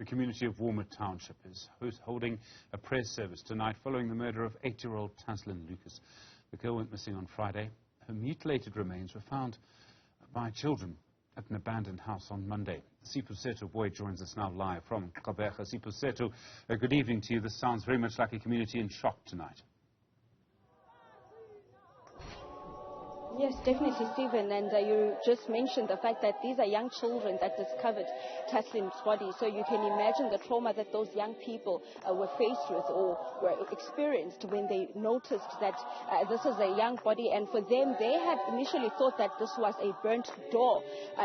The community of Walmer Township is holding a prayer service tonight following the murder of 8-year-old Taslin Lucas. The girl went missing on Friday. Her mutilated remains were found by children at an abandoned house on Monday. Siphosethu Booi joins us now live from Gqeberha. Siphosethu, good evening to you. This sounds very much like a community in shock tonight. Yes, definitely, Stephen. And you just mentioned the fact that these are young children that discovered Taslin's body. So you can imagine the trauma that those young people were faced with or were experienced when they noticed that this is a young body. And for them, they had initially thought that this was a burnt door,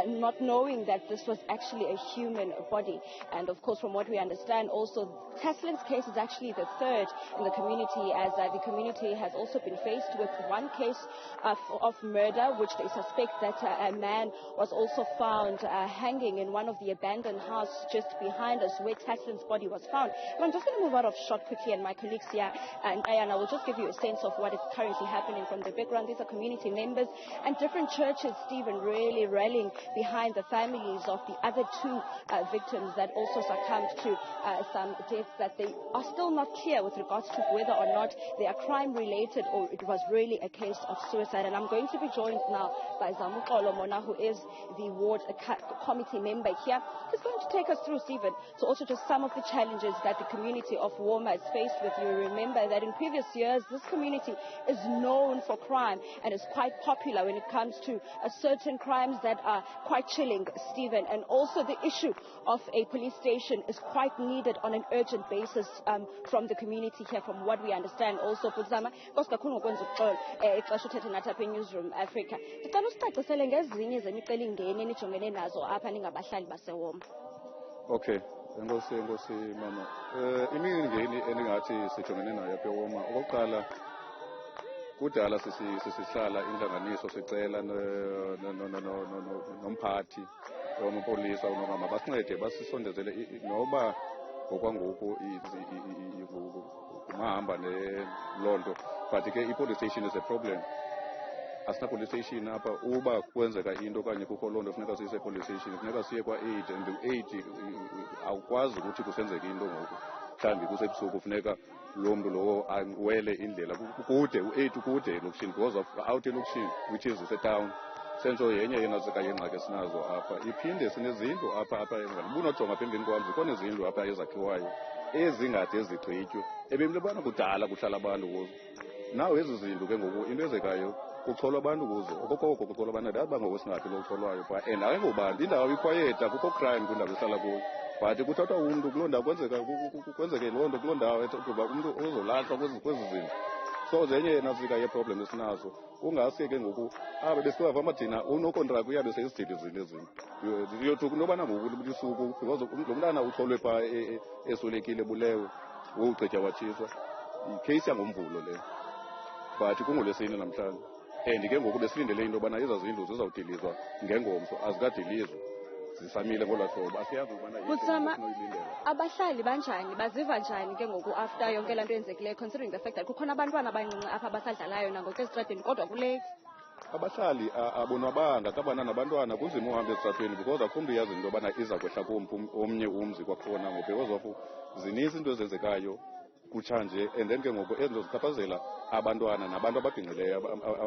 not knowing that this was actually a human body. And of course, from what we understand, also Taslin's case is actually the third in the community, as the community has also been faced with one case of murder, which they suspect that a man was also found hanging in one of the abandoned houses just behind us where Taslin's body was found. I'm just going to move out of shot quickly, and my colleagues here and I will just give you a sense of what is currently happening from the background. These are community members and different churches, Stephen, really rallying behind the families of the other two victims that also succumbed to some deaths that they are still not clear with regards to whether or not they are crime related or it was really a case of suicide. And I'm going to be joined now by Zamukolo Mona, who is the ward committee member here. He's going to take us through, Stephen, to also just some of the challenges that the community of Walmer is faced with. You remember that in previous years, this community is known for crime and is quite popular when it comes to certain crimes that are quite chilling, Stephen. And also the issue of a police station is quite needed on an urgent basis from the community here, from what we understand. Also, Newzroom Afrika. Okay, enkosi mama. Imingeni engingathi sijongene nayo apha eWalmer. Okokuqala, kudala sisihlala intlanganiso sicela nomphathi wamapolisa unoma mabasincede basisondezele noba ngokwangoku kungahamba loo nto, but ke i-police station is a problem. Asina police station apha. Uba kwenzeka into okanye kukho loo nto funeka siyise police station, funeka siye kwa-8, and u-8 awukwazi ukuthi kusenzeka into ngoku. Mhlawumbi kusebusuku funeka loo mntu lowo awele indlela kude, u-8 kude elokishini because of out elokishini, which is isetown. Sentsho yenye yenazika yengxaki esinazo apha. Iphinde sinezindlu apha ubunojonga apha emveni kwam, zikhona izindlu apha ezakhiwayo ezingade zigqitywe ebemlebana kudala kuhlala abantu kuzo. Naw ezi zindlu ke ngoku into ezekayo kucholwa abantu kuzo, okokoko kucholwa abantu, ndazi uba ngoku singaphi lo kucholwayo phaa. And ayingobantu, indawo ikhwayeta, kukho crime kwindawo ehlala kuyo, but kuthathwa umntu kuloo ndawo kwenzeke loo nto kuloo ndawo kuba umntu uzolahlwa kwezi zindlu. So zenye nazika yeproblem esinazo. Ungaske ke ngoku abe besiwava amadina unokontrakt uyabe seyizidilizile ezindlu. Uyothuka nobana ngoku lisuku because lo mntana ucholwe phaa eswelekile bulewe ugqitya watshiswa. Icase yangomvulo leyo, but kungolwesine namhlanje. And ke ngoku besilindele into yobana ezaa zindlu zizawudilizwa ngengomso, azikadilizwa, zisamile ngolwaa hlobo. Asiyazi ukubana noyilindela. Abahlali banjani, baziva njani ke ngoku after yonke laa nto yenzekileyo, considering the fact that kukhona abantwana abancinci apha abasadlalayo nangoku ezitratweni kodwa kulate? Abahlali abonwabanga kabana nabantwana, kunzima uhamba ezitratweni because akho mntu iyazi into yobana iza kwehla omnye umzi kwakhona ngoku, because of zininzi into ezenzekayo kutshanje. And then ke ngoku ezinto zichaphazela abantwana nabantu ababhinqileyo,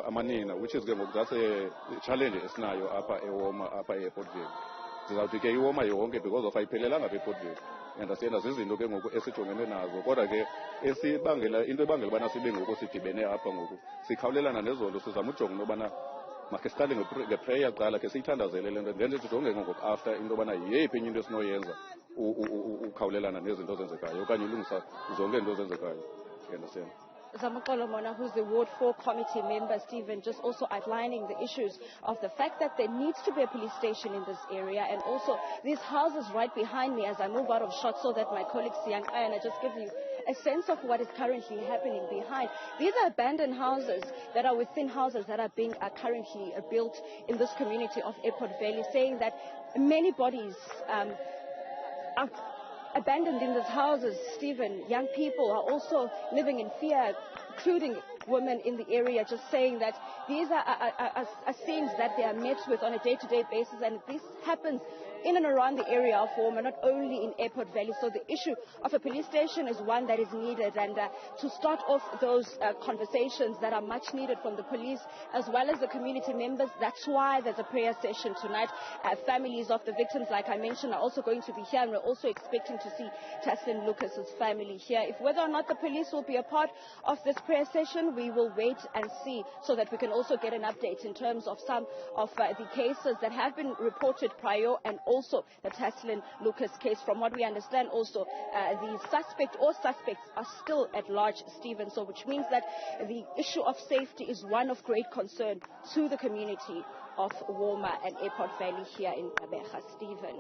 amanina, which is ke ngoku that's a challenge esinayo apha eWalmer, apha ePortville. Sizawuthi ke iWalmer yonke because of ayiphelelanga apha ePortville. Understand, zizinto ke ngoku esijongene nazo, kodwa ke into ebangela ubana sibe ngoku sidibene apha ngoku sikhawulelana nezo nto. Sizama ujonga into yobana makhe siqale ngeprayer kuqala, ke siyithandazele le nto, then sijonge ngoku after into yobana yeyiphi enye into esinoyenza ukhawulelana nezinto ezenzekayo okanye ulungisa zonke into ezenzekayo. Understand? Zamukolo Mona, who's the Ward 4 committee member, Stephen, just also outlining the issues of the fact that there needs to be a police station in this area, and also these houses right behind me as I move out of shot so that my colleague Siyankayana just gives you a sense of what is currently happening behind. These are abandoned houses that are within houses that are being currently built in this community of Airport Valley, saying that many bodies are abandoned in these houses, Stephen. Young people are also living in fear, including women in the area, just saying that these are scenes that they are met with on a day-to-day basis, and this happens in and around the area of Walmer, not only in Airport Valley. So the issue of a police station is one that is needed, and to start off those conversations that are much needed from the police as well as the community members, that's why there's a prayer session tonight. Families of the victims, like I mentioned, are also going to be here, and we're also expecting to see Taslin Lucas's family here. If whether or not the police will be a part of this prayer session, we will wait and see, so that we can also get an update in terms of some of the cases that have been reported prior, and also the Taslin Lucas case. From what we understand also, the suspect or suspects are still at large, Stephen, so which means that the issue of safety is one of great concern to the community of Walmer and Airport Valley here in Gqeberha, Stephen.